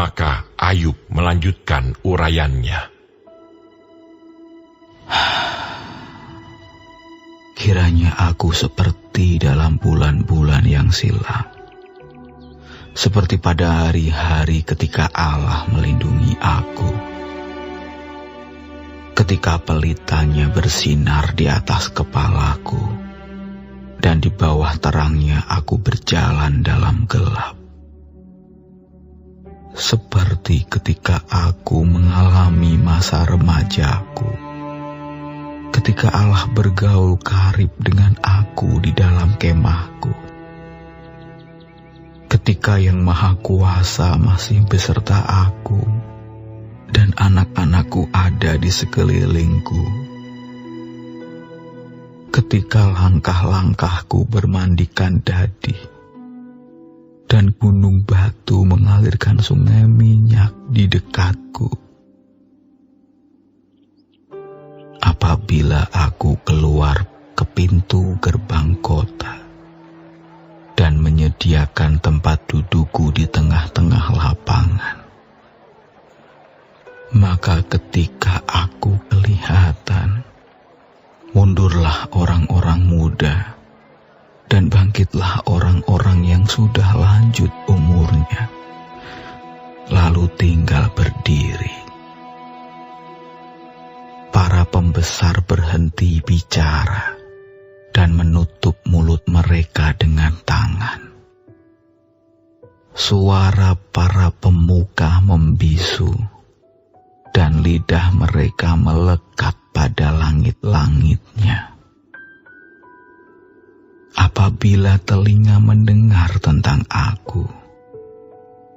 Maka Ayub melanjutkan uraiannya. Kiranya aku seperti dalam bulan-bulan yang silam, seperti pada hari-hari ketika Allah melindungi aku, ketika pelitanya bersinar di atas kepalaku, dan di bawah terangnya aku berjalan dalam gelap. Seperti ketika aku mengalami masa remajaku, ketika Allah bergaul karib dengan aku di dalam kemahku, ketika Yang Maha Kuasa masih beserta aku, dan anak-anakku ada di sekelilingku, ketika langkah-langkahku bermandikan dadi, dan gunung batu mengalirkan sungai minyak di dekatku. Apabila aku keluar ke pintu gerbang kota dan menyediakan tempat dudukku di tengah-tengah lapangan, maka ketika aku kelihatan, mundurlah orang-orang muda dan bangkitlah orang-orang yang sudah lanjut umurnya, lalu tinggal berdiri. Para pembesar berhenti bicara dan menutup mulut mereka dengan tangan. Suara para pemuka membisu dan lidah mereka melekat pada langit-langitnya. Apabila telinga mendengar tentang aku,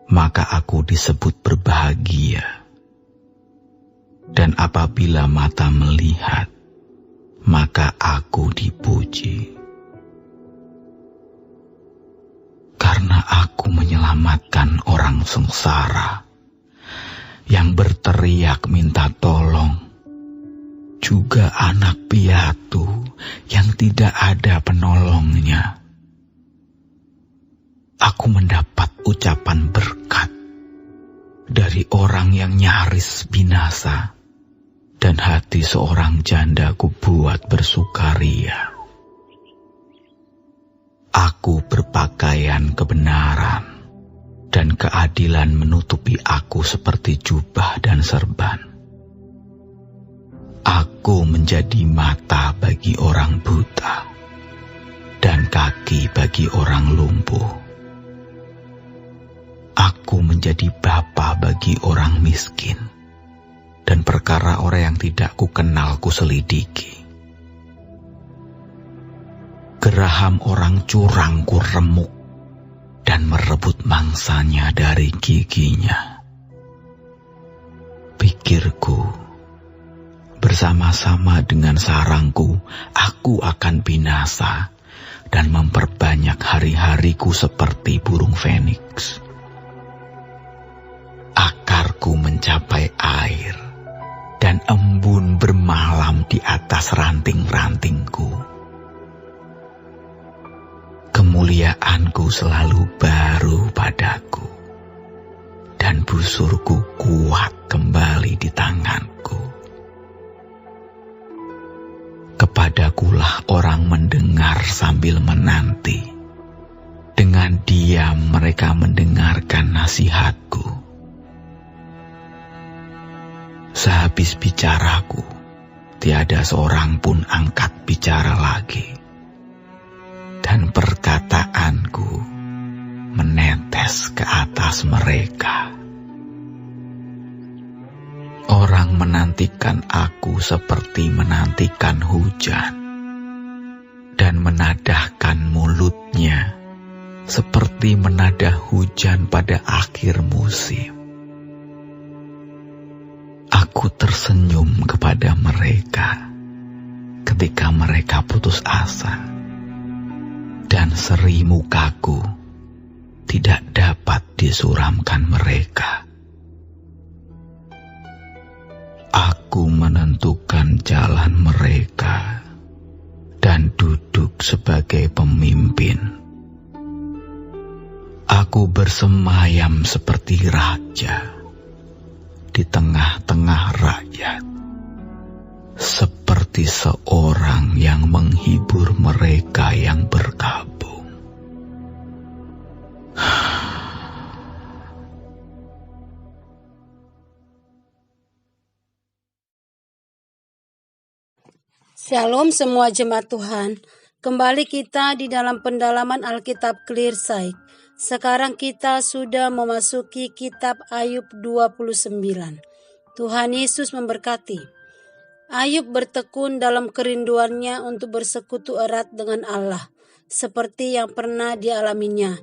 maka aku disebut berbahagia. Dan apabila mata melihat, maka aku dipuji. Karena aku menyelamatkan orang sengsara yang berteriak minta tolong, juga anak piatu yang tidak ada penolongnya. Aku mendapat ucapan berkat dari orang yang nyaris binasa, dan hati seorang janda ku buat bersukaria. Aku berpakaian kebenaran, dan keadilan menutupi aku seperti jubah dan serban. Aku menjadi mata bagi orang buta, dan kaki bagi orang lumpuh. Aku menjadi bapa bagi orang miskin, dan perkara orang yang tidak kukenal kuselidiki. Geraham orang curang ku remuk, dan merebut mangsanya dari giginya. Pikirku, bersama-sama dengan sarangku, aku akan binasa dan memperbanyak hari-hariku seperti burung feniks. Akarku mencapai air, dan embun bermalam di atas ranting-rantingku. Kemuliaanku selalu baru padaku, dan busurku kuat kembali di tanganku. Kepadakulah orang mendengar sambil menanti. Dengan diam mereka mendengarkan nasihatku. Sehabis bicaraku, tiada seorang pun angkat bicara lagi. Dan perkataanku menetes ke atas mereka. Orang menantikan aku seperti menantikan hujan, dan menadahkan mulutnya seperti menadah hujan pada akhir musim. Aku tersenyum kepada mereka ketika mereka putus asa, dan seri mukaku tidak dapat disuramkan mereka. Aku menentukan jalan mereka dan duduk sebagai pemimpin. Aku bersemayam seperti raja di tengah-tengah rakyat, seperti seorang yang menghibur mereka yang berkabung. Shalom semua jemaat Tuhan. Kembali kita di dalam pendalaman Alkitab Clearside. Sekarang kita sudah memasuki kitab Ayub 29. Tuhan Yesus memberkati. Ayub bertekun dalam kerinduannya untuk bersekutu erat dengan Allah, seperti yang pernah dialaminya.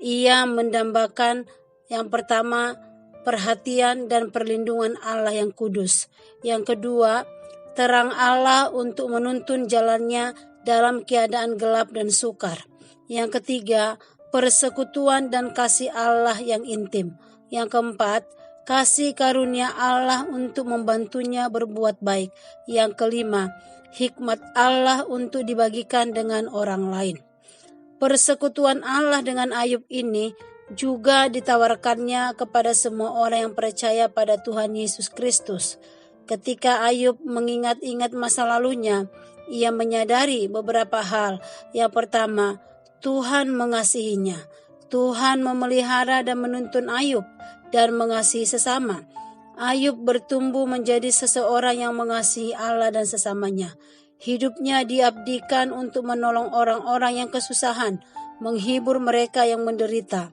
Ia mendambakan yang pertama, perhatian dan perlindungan Allah yang kudus. Yang kedua, terang Allah untuk menuntun jalannya dalam keadaan gelap dan sukar. Yang ketiga, persekutuan dan kasih Allah yang intim. Yang keempat, kasih karunia Allah untuk membantunya berbuat baik. Yang kelima, hikmat Allah untuk dibagikan dengan orang lain. Persekutuan Allah dengan Ayub ini juga ditawarkannya kepada semua orang yang percaya pada Tuhan Yesus Kristus. Ketika Ayub mengingat-ingat masa lalunya, ia menyadari beberapa hal. Yang pertama, Tuhan mengasihinya. Tuhan memelihara dan menuntun Ayub dan mengasihi sesama. Ayub bertumbuh menjadi seseorang yang mengasihi Allah dan sesamanya. Hidupnya diabdikan untuk menolong orang-orang yang kesusahan, menghibur mereka yang menderita.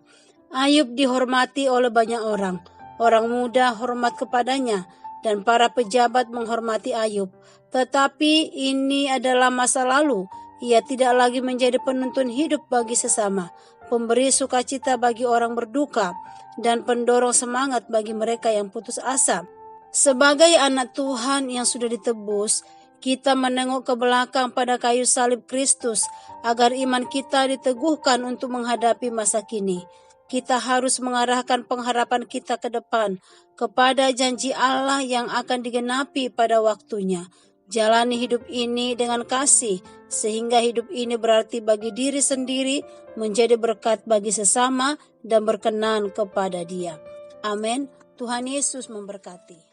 Ayub dihormati oleh banyak orang. Orang muda hormat kepadanya, dan para pejabat menghormati Ayub. Tetapi ini adalah masa lalu. Ia tidak lagi menjadi penuntun hidup bagi sesama, pemberi sukacita bagi orang berduka, dan pendorong semangat bagi mereka yang putus asa. Sebagai anak Tuhan yang sudah ditebus, kita menengok ke belakang pada kayu salib Kristus agar iman kita diteguhkan untuk menghadapi masa kini. Kita harus mengarahkan pengharapan kita ke depan, kepada janji Allah yang akan digenapi pada waktunya. Jalani hidup ini dengan kasih, sehingga hidup ini berarti bagi diri sendiri, menjadi berkat bagi sesama, dan berkenan kepada Dia. Amin. Tuhan Yesus memberkati.